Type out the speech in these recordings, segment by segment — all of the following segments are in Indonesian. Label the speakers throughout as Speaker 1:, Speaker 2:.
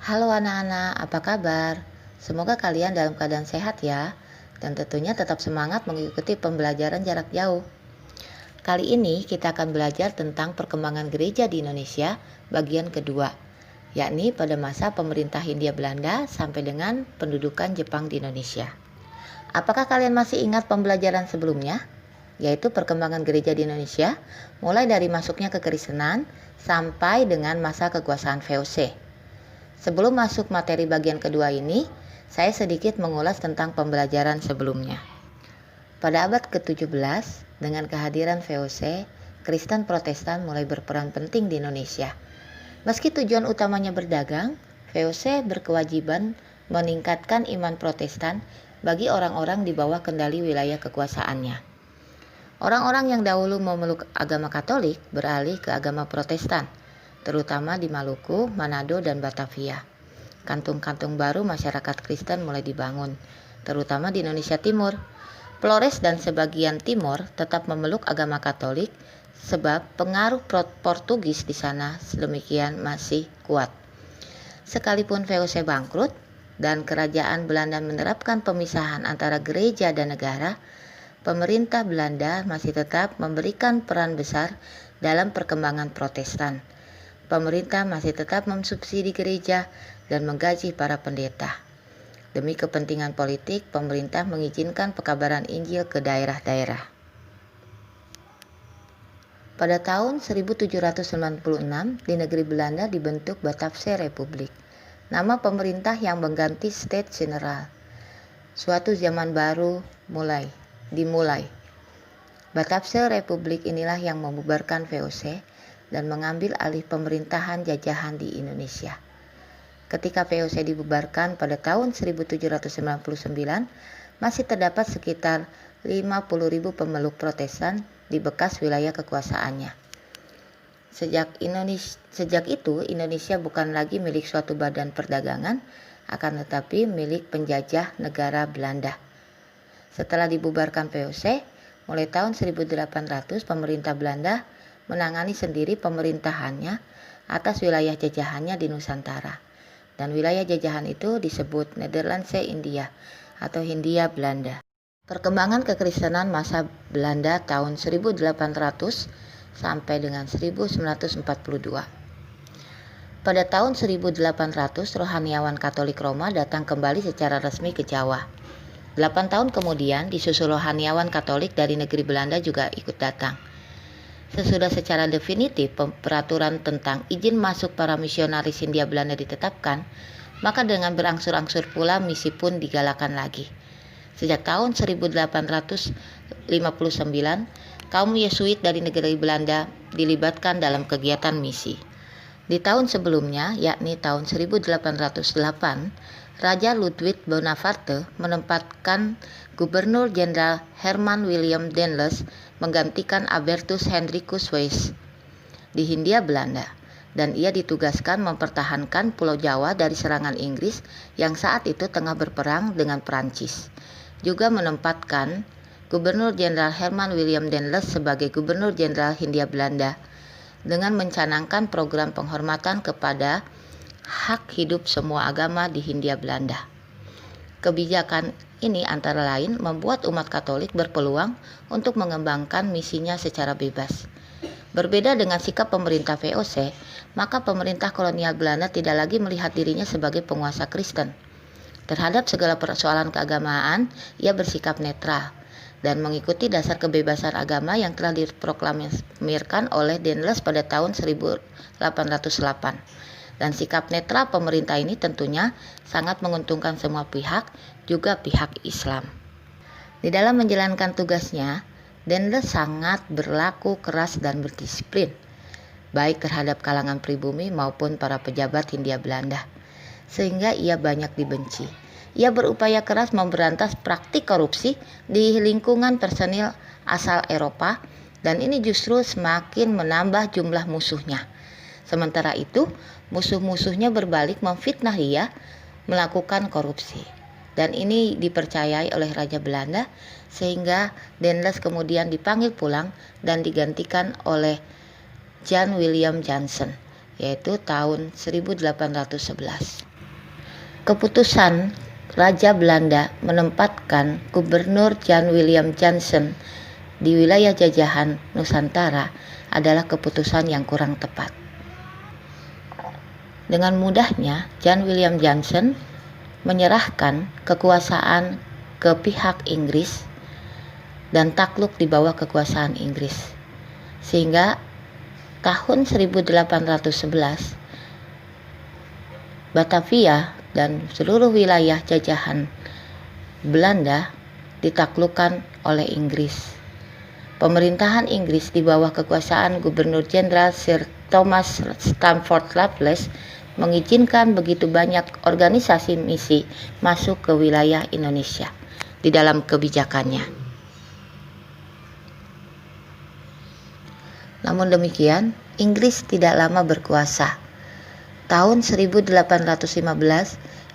Speaker 1: Halo anak-anak, apa kabar? Semoga kalian dalam keadaan sehat ya, dan tentunya tetap semangat mengikuti pembelajaran jarak jauh. Kali ini kita akan belajar tentang perkembangan gereja di Indonesia bagian kedua, yakni pada masa pemerintah Hindia Belanda sampai dengan pendudukan Jepang di Indonesia. Apakah kalian masih ingat pembelajaran sebelumnya? Yaitu perkembangan gereja di Indonesia, mulai dari masuknya kekristenan sampai dengan masa kekuasaan VOC. Sebelum masuk materi bagian kedua ini, saya sedikit mengulas tentang pembelajaran sebelumnya. Pada abad ke-17, dengan kehadiran VOC, Kristen Protestan mulai berperan penting di Indonesia. Meski tujuan utamanya berdagang, VOC berkewajiban meningkatkan iman Protestan bagi orang-orang di bawah kendali wilayah kekuasaannya. Orang-orang yang dahulu memeluk agama Katolik beralih ke agama Protestan, terutama di Maluku, Manado, dan Batavia. Kantung-kantung baru masyarakat Kristen mulai dibangun, terutama di Indonesia Timur. Flores dan sebagian timur tetap memeluk agama Katolik sebab pengaruh Portugis di sana sedemikian masih kuat. Sekalipun VOC bangkrut dan kerajaan Belanda menerapkan pemisahan antara gereja dan negara, pemerintah Belanda masih tetap memberikan peran besar dalam perkembangan Protestan. Pemerintah masih tetap mensubsidi gereja dan menggaji para pendeta. Demi kepentingan politik, pemerintah mengizinkan pekabaran Injil ke daerah-daerah. Pada tahun 1796, di negeri Belanda dibentuk Batavse Republik, nama pemerintah yang mengganti State General. Suatu zaman baru dimulai. Batavse Republik inilah yang membubarkan VOC dan mengambil alih pemerintahan jajahan di Indonesia. Ketika VOC dibubarkan pada tahun 1799, masih terdapat sekitar 50.000 pemeluk Protestan di bekas wilayah kekuasaannya. Sejak itu, Indonesia bukan lagi milik suatu badan perdagangan, akan tetapi milik penjajah negara Belanda. Setelah dibubarkan VOC, mulai tahun 1800 pemerintah Belanda menangani sendiri pemerintahannya atas wilayah jajahannya di Nusantara. Dan wilayah jajahan itu disebut Nederlandse India atau Hindia Belanda. Perkembangan kekristenan masa Belanda tahun 1800 sampai dengan 1942. Pada tahun 1800, rohaniawan Katolik Roma datang kembali secara resmi ke Jawa. 8 tahun kemudian, disusul rohaniawan Katolik dari negeri Belanda juga ikut datang. Sesudah secara definitif peraturan tentang izin masuk para misionaris Hindia Belanda ditetapkan, maka dengan berangsur-angsur pula misi pun digalakan lagi. Sejak tahun 1859, kaum Yesuit dari negeri Belanda dilibatkan dalam kegiatan misi. Di tahun sebelumnya, yakni tahun 1808, Raja Ludwig Bonaparte menempatkan Gubernur Jenderal Herman William Daendels menggantikan Albertus Hendrikus Wyss di Hindia Belanda, dan ia ditugaskan mempertahankan Pulau Jawa dari serangan Inggris yang saat itu tengah berperang dengan Perancis. Juga menempatkan Gubernur Jenderal Herman William Daendels sebagai Gubernur Jenderal Hindia Belanda dengan mencanangkan program penghormatan kepada hak hidup semua agama di Hindia Belanda. Kebijakan ini antara lain membuat umat Katolik berpeluang untuk mengembangkan misinya secara bebas. Berbeda dengan sikap pemerintah VOC, maka pemerintah kolonial Belanda tidak lagi melihat dirinya sebagai penguasa Kristen. Terhadap segala persoalan keagamaan, ia bersikap netral dan mengikuti dasar kebebasan agama yang telah diproklamirkan oleh Daendels pada tahun 1808. Dan sikap netral pemerintah ini tentunya sangat menguntungkan semua pihak, juga pihak Islam. Di dalam menjalankan tugasnya, Daendels sangat berlaku keras dan berdisiplin, baik terhadap kalangan pribumi maupun para pejabat Hindia Belanda, sehingga ia banyak dibenci. Ia berupaya keras memberantas praktik korupsi di lingkungan personil asal Eropa, dan ini justru semakin menambah jumlah musuhnya. Sementara itu, musuh-musuhnya berbalik memfitnah dia melakukan korupsi. Dan ini dipercayai oleh Raja Belanda, sehingga Daendels kemudian dipanggil pulang dan digantikan oleh Jan Willem Jansen, yaitu tahun 1811. Keputusan Raja Belanda menempatkan Gubernur Jan Willem Jansen di wilayah jajahan Nusantara adalah keputusan yang kurang tepat. Dengan mudahnya, Jan Willem Jansen menyerahkan kekuasaan ke pihak Inggris dan takluk di bawah kekuasaan Inggris. Sehingga tahun 1811, Batavia dan seluruh wilayah jajahan Belanda ditaklukkan oleh Inggris. Pemerintahan Inggris di bawah kekuasaan Gubernur Jenderal Sir Thomas Stamford Raffles mengizinkan begitu banyak organisasi misi masuk ke wilayah Indonesia di dalam kebijakannya. Namun demikian, Inggris tidak lama berkuasa. Tahun 1815,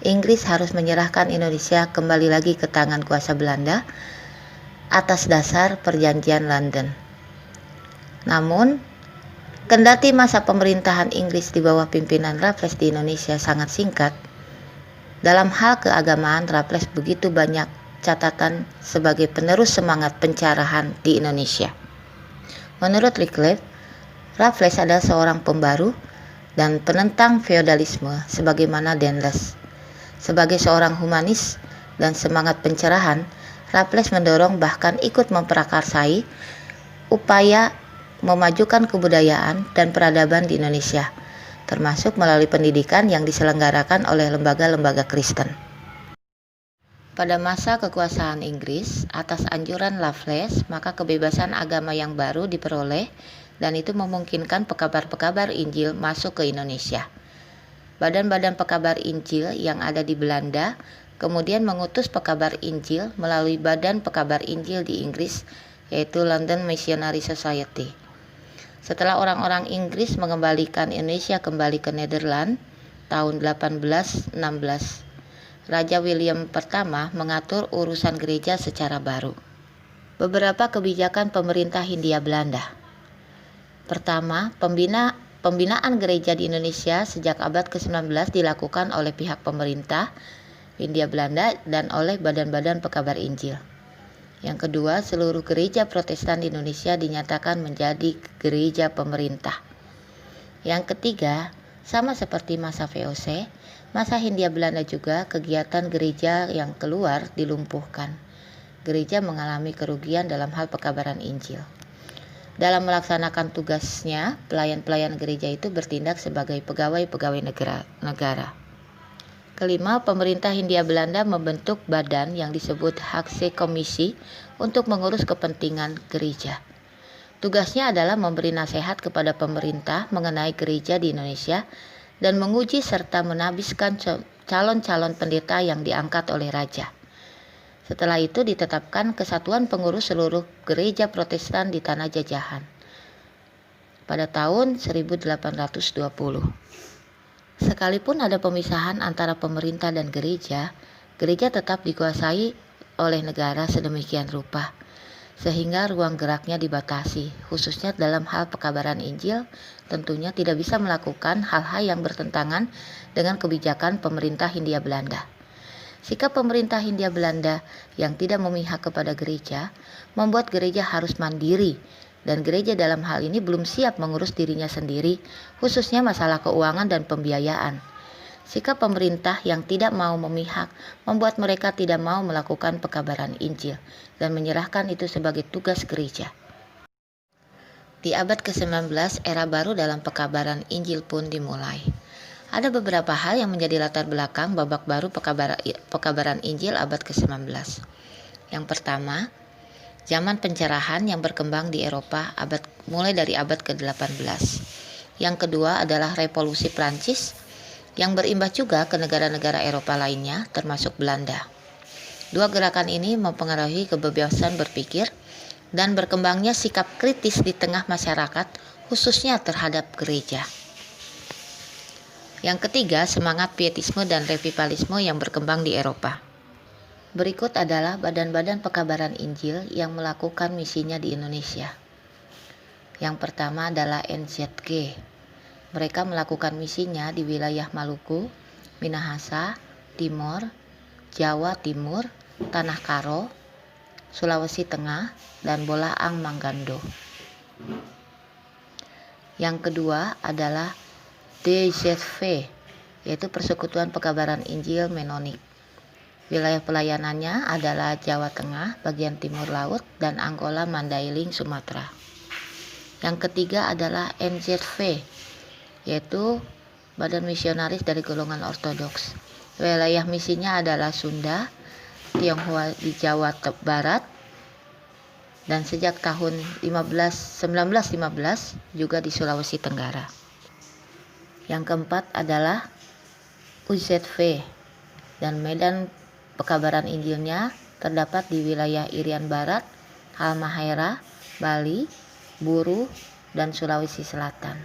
Speaker 1: Inggris harus menyerahkan Indonesia kembali lagi ke tangan kuasa Belanda atas dasar Perjanjian London. Namun, kendati masa pemerintahan Inggris di bawah pimpinan Raffles di Indonesia sangat singkat, dalam hal keagamaan Raffles begitu banyak catatan sebagai penerus semangat pencerahan di Indonesia. Menurut Wycliffe, Raffles adalah seorang pembaru dan penentang feodalisme sebagaimana Daendels. Sebagai seorang humanis dan semangat pencerahan, Raffles mendorong bahkan ikut memprakarsai upaya memajukan kebudayaan dan peradaban di Indonesia, termasuk melalui pendidikan yang diselenggarakan oleh lembaga-lembaga Kristen. Pada masa kekuasaan Inggris, atas anjuran Raffles, maka kebebasan agama yang baru diperoleh dan itu memungkinkan pekabar-pekabar Injil masuk ke Indonesia. Badan-badan pekabar Injil yang ada di Belanda kemudian mengutus pekabar Injil melalui badan pekabar Injil di Inggris, yaitu London Missionary Society. Setelah orang-orang Inggris mengembalikan Indonesia kembali ke Nederland tahun 1816, Raja William pertama mengatur urusan gereja secara baru. Beberapa kebijakan pemerintah Hindia Belanda. Pertama, pembinaan gereja di Indonesia sejak abad ke-19 dilakukan oleh pihak pemerintah Hindia Belanda dan oleh badan-badan pekabar Injil. Yang kedua, seluruh gereja Protestan di Indonesia dinyatakan menjadi gereja pemerintah. Yang ketiga, sama seperti masa VOC, masa Hindia Belanda juga kegiatan gereja yang keluar dilumpuhkan. Gereja mengalami kerugian dalam hal pekabaran Injil. Dalam melaksanakan tugasnya, pelayan-pelayan gereja itu bertindak sebagai pegawai-pegawai negara. Kelima, pemerintah Hindia Belanda membentuk badan yang disebut Haagse Kommissie untuk mengurus kepentingan gereja. Tugasnya adalah memberi nasihat kepada pemerintah mengenai gereja di Indonesia dan menguji serta menabiskan calon-calon pendeta yang diangkat oleh raja. Setelah itu ditetapkan kesatuan pengurus seluruh gereja Protestan di tanah jajahan pada tahun 1820. Sekalipun ada pemisahan antara pemerintah dan gereja, gereja tetap dikuasai oleh negara sedemikian rupa, sehingga ruang geraknya dibatasi, khususnya dalam hal pekabaran Injil, tentunya tidak bisa melakukan hal-hal yang bertentangan dengan kebijakan pemerintah Hindia Belanda. Sikap pemerintah Hindia Belanda yang tidak memihak kepada gereja membuat gereja harus mandiri, dan gereja dalam hal ini belum siap mengurus dirinya sendiri, khususnya masalah keuangan dan pembiayaan. Sikap pemerintah yang tidak mau memihak membuat mereka tidak mau melakukan pekabaran Injil dan menyerahkan itu sebagai tugas gereja. Di abad ke-19, era baru dalam pekabaran Injil pun dimulai. Ada beberapa hal yang menjadi latar belakang babak baru pekabaran Injil abad ke-19. Yang pertama, zaman pencerahan yang berkembang di Eropa mulai dari abad ke-18. Yang kedua adalah revolusi Prancis yang berimbas juga ke negara-negara Eropa lainnya termasuk Belanda. Dua gerakan ini mempengaruhi kebebasan berpikir dan berkembangnya sikap kritis di tengah masyarakat, khususnya terhadap gereja. Yang ketiga, semangat pietisme dan revivalisme yang berkembang di Eropa. Berikut adalah badan-badan pekabaran Injil yang melakukan misinya di Indonesia. Yang pertama adalah NZG. Mereka melakukan misinya di wilayah Maluku, Minahasa, Timur, Jawa Timur, Tanah Karo, Sulawesi Tengah, dan Bolaang Manggando. Yang kedua adalah DZV, yaitu Persekutuan Pekabaran Injil Menonik. Wilayah pelayanannya adalah Jawa Tengah, bagian timur laut, dan Angola Mandailing, Sumatera. Yang ketiga adalah NZV, yaitu Badan Misionaris dari golongan Ortodoks. Wilayah misinya adalah Sunda, Tionghoa di Jawa Barat, dan sejak tahun 1915 juga di Sulawesi Tenggara. Yang keempat adalah UZV, dan medan pekabaran Injilnya terdapat di wilayah Irian Barat, Halmahera, Bali, Buru, dan Sulawesi Selatan.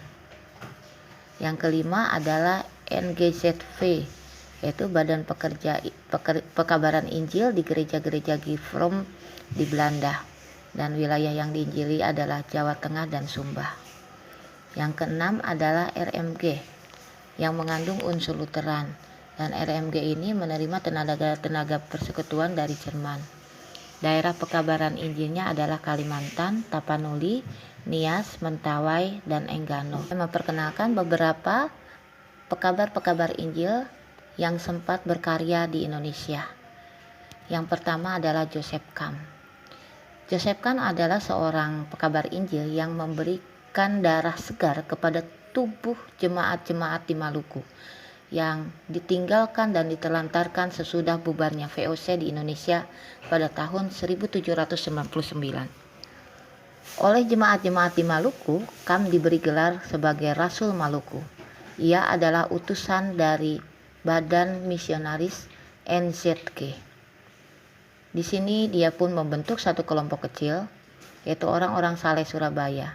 Speaker 1: Yang kelima adalah NGZV, yaitu Badan Pekabaran Injil di gereja-gereja Gifrom di Belanda, dan wilayah yang diinjili adalah Jawa Tengah dan Sumba. Yang keenam adalah RMG, yang mengandung unsur Lutheran, dan RMG ini menerima tenaga persekutuan dari Jerman. Daerah pekabaran Injilnya adalah Kalimantan, Tapanuli, Nias, Mentawai, dan Enggano. Saya memperkenalkan beberapa pekabar-pekabar Injil yang sempat berkarya di Indonesia. Yang pertama adalah Joseph Camp. Joseph Camp adalah seorang pekabar Injil yang memberikan darah segar kepada tubuh jemaat-jemaat di Maluku yang ditinggalkan dan ditelantarkan sesudah bubarnya VOC di Indonesia pada tahun 1799. Oleh jemaat-jemaat di Maluku, Camp diberi gelar sebagai Rasul Maluku. Ia adalah utusan dari Badan Misionaris NZK. Di sini dia pun membentuk satu kelompok kecil, yaitu orang-orang Saleh Surabaya.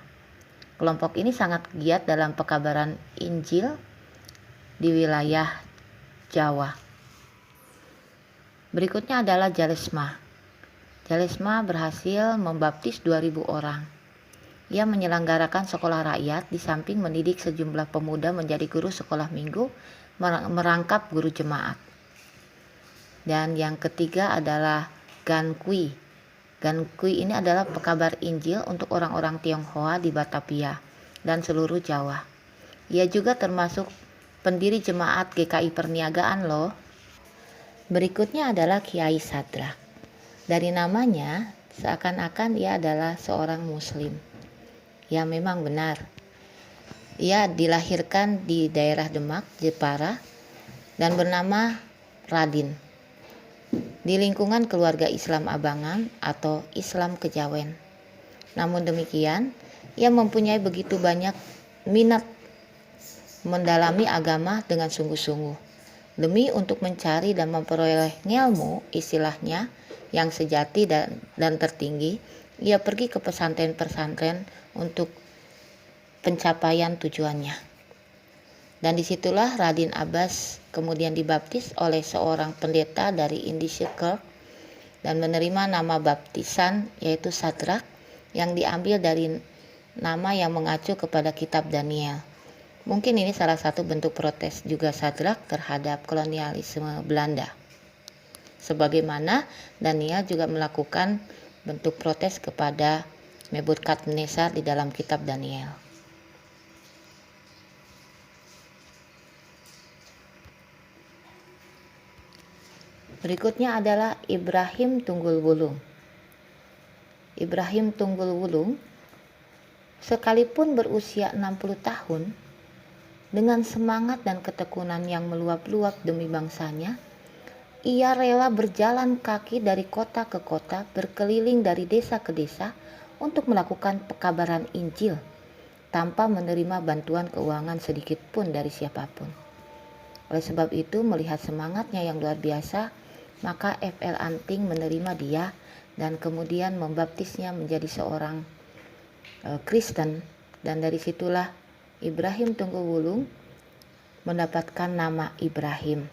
Speaker 1: Kelompok ini sangat giat dalam pekabaran Injil di wilayah Jawa. Berikutnya adalah Jalesma. Jalesma berhasil membaptis 2000 orang. Ia menyelenggarakan sekolah rakyat di samping mendidik sejumlah pemuda menjadi guru sekolah minggu, merangkap guru jemaat. Dan yang ketiga adalah Gan Kui. Gan Kui ini adalah pekabar Injil untuk orang-orang Tionghoa di Batavia dan seluruh Jawa. Ia juga termasuk pendiri jemaat GKI Perniagaan loh. Berikutnya adalah Kiai Sadrak. Dari namanya seakan-akan ia adalah seorang muslim. Ya, memang benar. Ia dilahirkan di daerah Demak, Jepara, dan bernama Radin, di lingkungan keluarga Islam Abangan atau Islam Kejawen. Namun demikian, ia mempunyai begitu banyak minat mendalami agama dengan sungguh-sungguh demi untuk mencari dan memperoleh ilmu, istilahnya, yang sejati dan tertinggi. Ia pergi ke pesantren-pesantren untuk pencapaian tujuannya. Dan disitulah Radin Abbas kemudian dibaptis oleh seorang pendeta dari Indische Kerk dan menerima nama baptisan yaitu Sadrak, yang diambil dari nama yang mengacu kepada kitab Daniel. Mungkin ini salah satu bentuk protes juga Sadrak terhadap kolonialisme Belanda. Sebagaimana Daniel juga melakukan bentuk protes kepada Nebukadnezar di dalam kitab Daniel. Berikutnya adalah Ibrahim Tunggul Wulung. Ibrahim Tunggul Wulung sekalipun berusia 60 tahun, dengan semangat dan ketekunan yang meluap-luap demi bangsanya, ia rela berjalan kaki dari kota ke kota, berkeliling dari desa ke desa untuk melakukan pekabaran Injil tanpa menerima bantuan keuangan sedikit pun dari siapapun. Oleh sebab itu, melihat semangatnya yang luar biasa, maka FL Anting menerima dia dan kemudian membaptisnya menjadi seorang Kristen, dan dari situlah Ibrahim Tunggul Wulung mendapatkan nama Ibrahim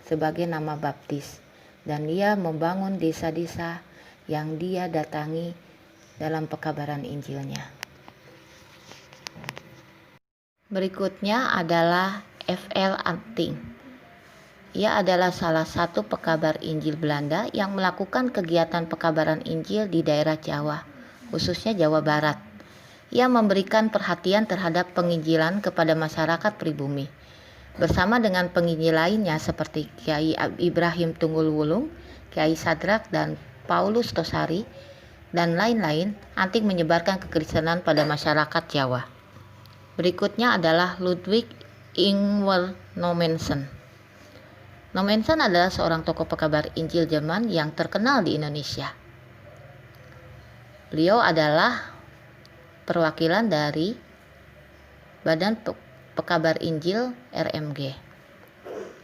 Speaker 1: sebagai nama baptis, dan dia membangun desa-desa yang dia datangi dalam pekabaran Injilnya. Berikutnya adalah FL Anting. Ia adalah salah satu pekabar Injil Belanda yang melakukan kegiatan pekabaran Injil di daerah Jawa, khususnya Jawa Barat. Ia memberikan perhatian terhadap penginjilan kepada masyarakat pribumi. Bersama dengan penginjil lainnya seperti Kiai Ibrahim Tunggul Wulung, Kiai Sadrak dan Paulus Tosari, dan lain-lain, Anting menyebarkan kekristenan pada masyarakat Jawa. Berikutnya adalah Ludwig Ingwer Nommensen. Nommensen adalah seorang tokoh pekabar Injil Jerman yang terkenal di Indonesia. Beliau adalah perwakilan dari Badan Pekabar Injil RMG.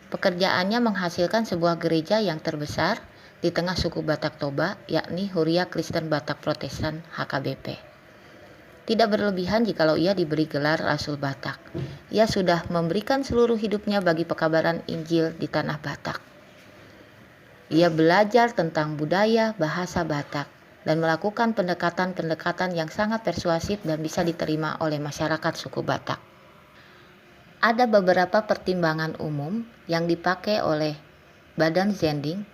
Speaker 1: Pekerjaannya menghasilkan sebuah gereja yang terbesar di tengah suku Batak Toba, yakni Huria Kristen Batak Protestan HKBP. Tidak berlebihan jikalau ia diberi gelar Rasul Batak. Ia sudah memberikan seluruh hidupnya bagi pekabaran Injil di tanah Batak. Ia belajar tentang budaya bahasa Batak dan melakukan pendekatan-pendekatan yang sangat persuasif dan bisa diterima oleh masyarakat suku Batak. Ada beberapa pertimbangan umum yang dipakai oleh Badan Zending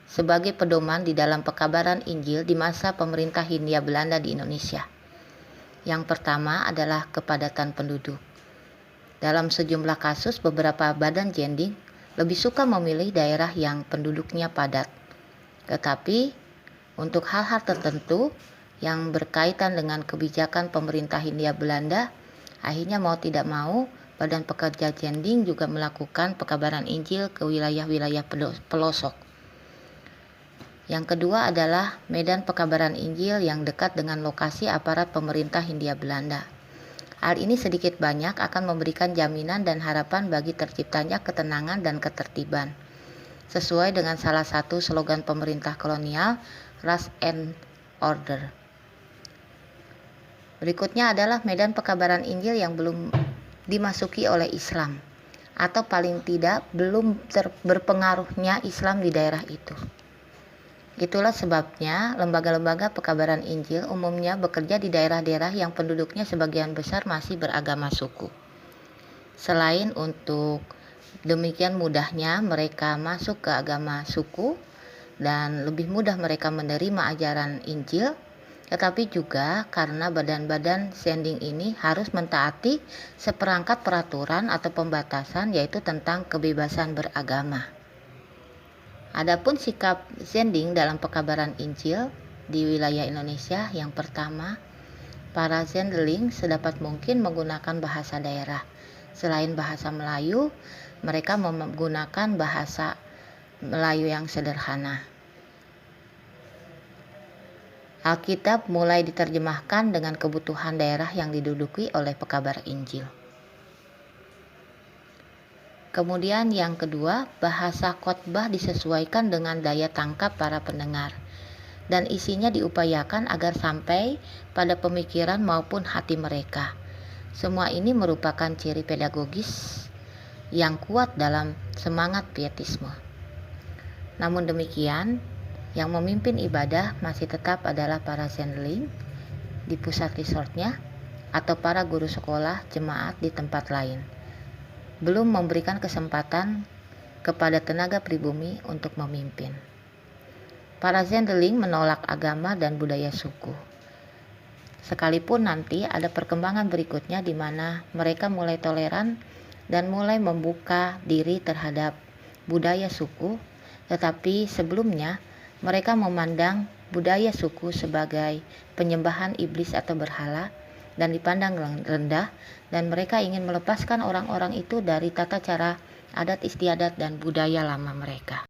Speaker 1: sebagai pedoman di dalam pekabaran Injil di masa pemerintah Hindia Belanda di Indonesia. Yang pertama adalah kepadatan penduduk. Dalam sejumlah kasus, beberapa badan Zending lebih suka memilih daerah yang penduduknya padat. Tetapi, untuk hal-hal tertentu yang berkaitan dengan kebijakan pemerintah Hindia Belanda, akhirnya mau tidak mau, badan pekerja Zending juga melakukan pekabaran Injil ke wilayah-wilayah pelosok. Yang kedua adalah medan pekabaran Injil yang dekat dengan lokasi aparat pemerintah Hindia Belanda. Hal ini sedikit banyak akan memberikan jaminan dan harapan bagi terciptanya ketenangan dan ketertiban. Sesuai dengan salah satu slogan pemerintah kolonial, Rust and Order. Berikutnya adalah medan pekabaran Injil yang belum dimasuki oleh Islam, atau paling tidak belum berpengaruhnya Islam di daerah itu. Itulah sebabnya lembaga-lembaga pekabaran Injil umumnya bekerja di daerah-daerah yang penduduknya sebagian besar masih beragama suku. Selain untuk demikian mudahnya mereka masuk ke agama suku dan lebih mudah mereka menerima ajaran Injil, tetapi juga karena badan-badan Zending ini harus mentaati seperangkat peraturan atau pembatasan, yaitu tentang kebebasan beragama. Adapun sikap Zending dalam pekabaran Injil di wilayah Indonesia, yang pertama, para Zendeling sedapat mungkin menggunakan bahasa daerah. Selain bahasa Melayu, mereka menggunakan bahasa Melayu yang sederhana. Alkitab mulai diterjemahkan dengan kebutuhan daerah yang diduduki oleh pekabar Injil. Kemudian yang kedua, bahasa khotbah disesuaikan dengan daya tangkap para pendengar dan isinya diupayakan agar sampai pada pemikiran maupun hati mereka. Semua ini merupakan ciri pedagogis yang kuat dalam semangat pietisme. Namun demikian, yang memimpin ibadah masih tetap adalah para Zendeling di pusat resortnya atau para guru sekolah jemaat di tempat lain. Belum memberikan kesempatan kepada tenaga pribumi untuk memimpin. Para Zendeling menolak agama dan budaya suku. Sekalipun nanti ada perkembangan berikutnya di mana mereka mulai toleran dan mulai membuka diri terhadap budaya suku, tetapi sebelumnya mereka memandang budaya suku sebagai penyembahan iblis atau berhala dan dipandang rendah, dan mereka ingin melepaskan orang-orang itu dari tata cara adat istiadat dan budaya lama mereka.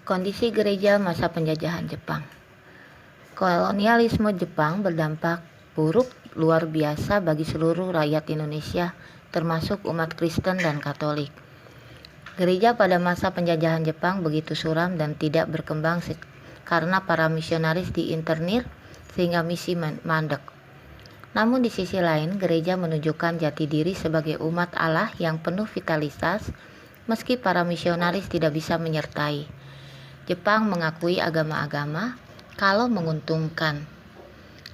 Speaker 1: Kondisi gereja masa penjajahan Jepang. Kolonialisme Jepang berdampak buruk luar biasa bagi seluruh rakyat Indonesia, termasuk umat Kristen dan Katolik. Gereja pada masa penjajahan Jepang begitu suram dan tidak berkembang karena para misionaris diinternir sehingga misi mandek. Namun di sisi lain, gereja menunjukkan jati diri sebagai umat Allah yang penuh vitalitas meski para misionaris tidak bisa menyertai. Jepang mengakui agama-agama kalau menguntungkan.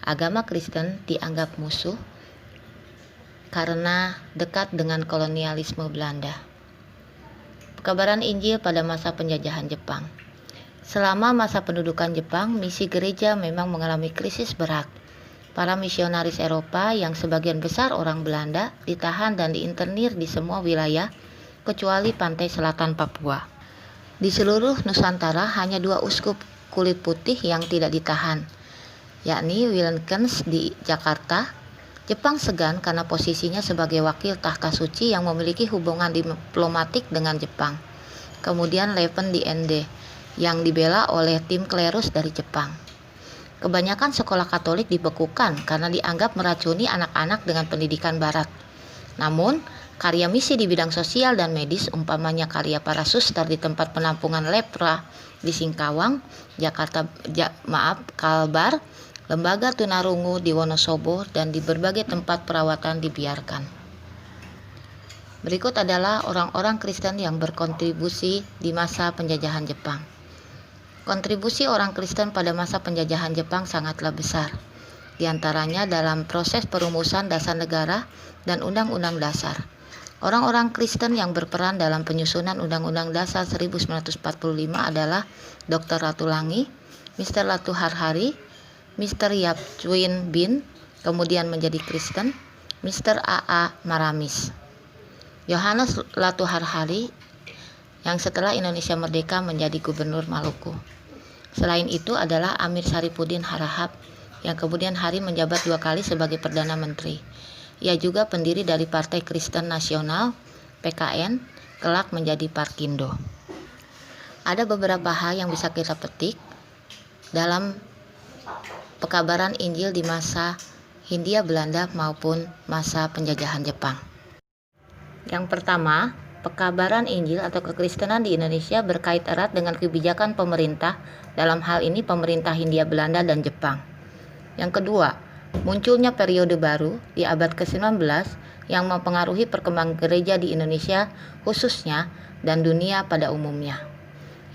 Speaker 1: Agama Kristen dianggap musuh karena dekat dengan kolonialisme Belanda. Pekabaran Injil pada masa penjajahan Jepang. Selama masa pendudukan Jepang, misi gereja memang mengalami krisis berat. Para misionaris Eropa yang sebagian besar orang Belanda ditahan dan diinternir di semua wilayah kecuali pantai selatan Papua. Di seluruh Nusantara hanya 2 uskup kulit putih yang tidak ditahan, yakni Wilkens di Jakarta. Jepang segan karena posisinya sebagai wakil tahta suci yang memiliki hubungan diplomatik dengan Jepang. Kemudian Leven di Ende yang dibela oleh tim klerus dari Jepang. Kebanyakan sekolah Katolik dibekukan karena dianggap meracuni anak-anak dengan pendidikan barat. Namun, karya misi di bidang sosial dan medis, umpamanya karya para suster di tempat penampungan lepra di Singkawang, Kalbar, lembaga tunarungu di Wonosobo, dan di berbagai tempat perawatan dibiarkan. Berikut adalah orang-orang Kristen yang berkontribusi di masa penjajahan Jepang. Kontribusi orang Kristen pada masa penjajahan Jepang sangatlah besar, di antaranya dalam proses perumusan dasar negara dan Undang-Undang Dasar. Orang-orang Kristen yang berperan dalam penyusunan Undang-Undang Dasar 1945 adalah Dr. Ratulangi, Mr. Latuharhari, Mr. Yap Chwin Bin, kemudian menjadi Kristen, Mr. A.A. Maramis. Yohanes Latuharhari yang setelah Indonesia merdeka menjadi gubernur Maluku. Selain itu adalah Amir Saripudin Harahap yang kemudian hari menjabat 2 kali sebagai Perdana Menteri. Ia juga pendiri dari Partai Kristen Nasional PKN, kelak menjadi Parkindo. Ada beberapa hal yang bisa kita petik dalam pekabaran Injil di masa Hindia Belanda maupun masa penjajahan Jepang. Yang pertama, pekabaran Injil atau kekristenan di Indonesia berkait erat dengan kebijakan pemerintah, dalam hal ini pemerintah Hindia Belanda dan Jepang. Yang kedua, munculnya periode baru di abad ke-19 yang mempengaruhi perkembangan gereja di Indonesia khususnya dan dunia pada umumnya.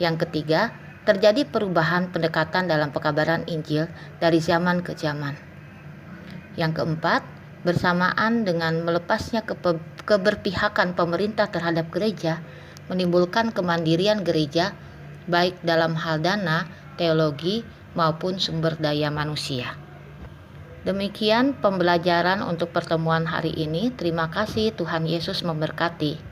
Speaker 1: Yang ketiga, terjadi perubahan pendekatan dalam pekabaran Injil dari zaman ke zaman. Yang keempat, bersamaan dengan melepasnya keberpihakan pemerintah terhadap gereja, menimbulkan kemandirian gereja baik dalam hal dana, teologi, maupun sumber daya manusia. Demikian pembelajaran untuk pertemuan hari ini. Terima kasih, Tuhan Yesus memberkati.